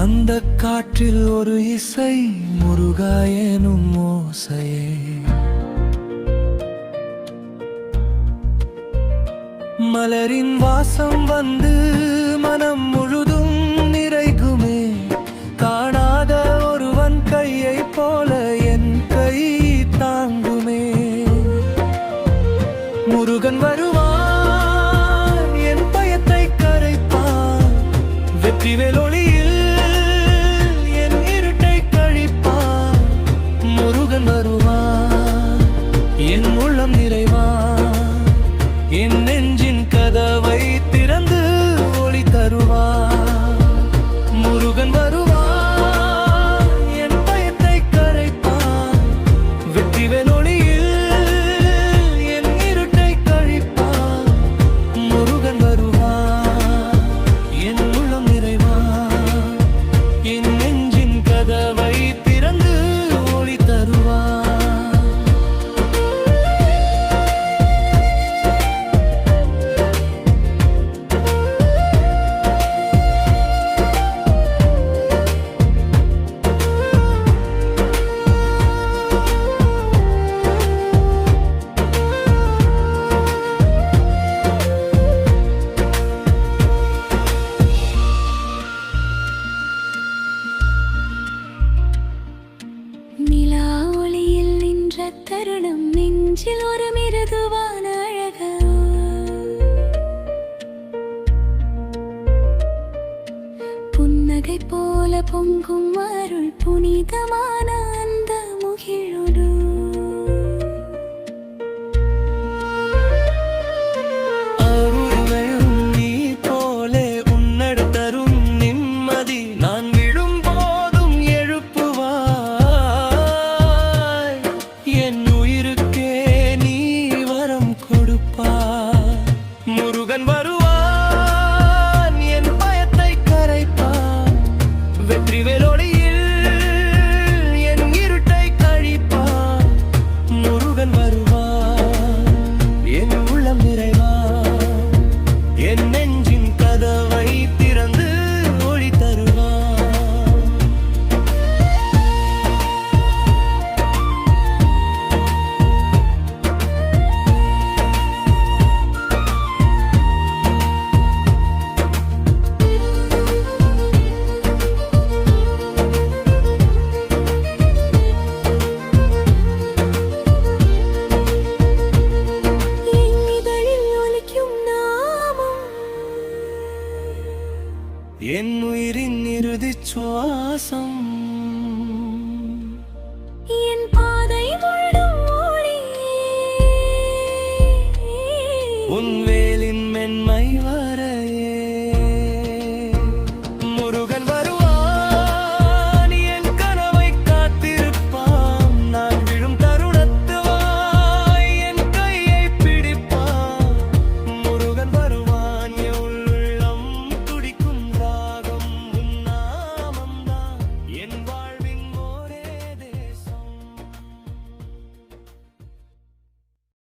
அந்த காற்றில் ஒரு இசை, முருகா எனும் ஓசையே. மலரின் வாசம் வந்து மனம் முழுதும் நிறைகுமே. காணாத ஒருவன் கையை போல என் கை தாங்குமே. முருகன் வருவான், என் பயத்தை கரைப்பான். வெற்றிவேல் ஒளியில் என் இருட்டை கழிப்பான். முருகன் வருவான், என் உள்ளம் நிறைவான். என் நெஞ்சின் கதவை திறந்து ஒளி தருவான். முருகன் வருவான், என் பயத்தை கரைப்பான். வெற்றிவேல் ஒளியில் என் இருட்டை கழிப்பான். முருகன் வருவான், என் உள்ளம் நிறைவான். என் நெஞ்சின் கதவை திறந்து ஒளி தருவான். தருணம் நெஞ்சில் ஒரு மிருதுவான அழகு. புன்னகை போல பொங்கும் அருள், புனிதமான அந்த முகிழோடு. அருள்களும் நீ போலே உன்னடு தரும் நிம்மதி. நான் விழும் போதும் எழுப்புவாய். என் உயிருக்கே நீ வரம் கொடுப்பாய். முருகன் வருவான், என் பயத்தை கரைப்பான். வெற்றிவேல் ஒளியில் என் இருட்டை கழிப்பான். முருகன் வருவான், என் உள்ளம் நிறைவான். என் நெஞ்சின் கதவை திறந்து ஒளி தருவான். என் உயிரின் இறுதிச் சுவாசம்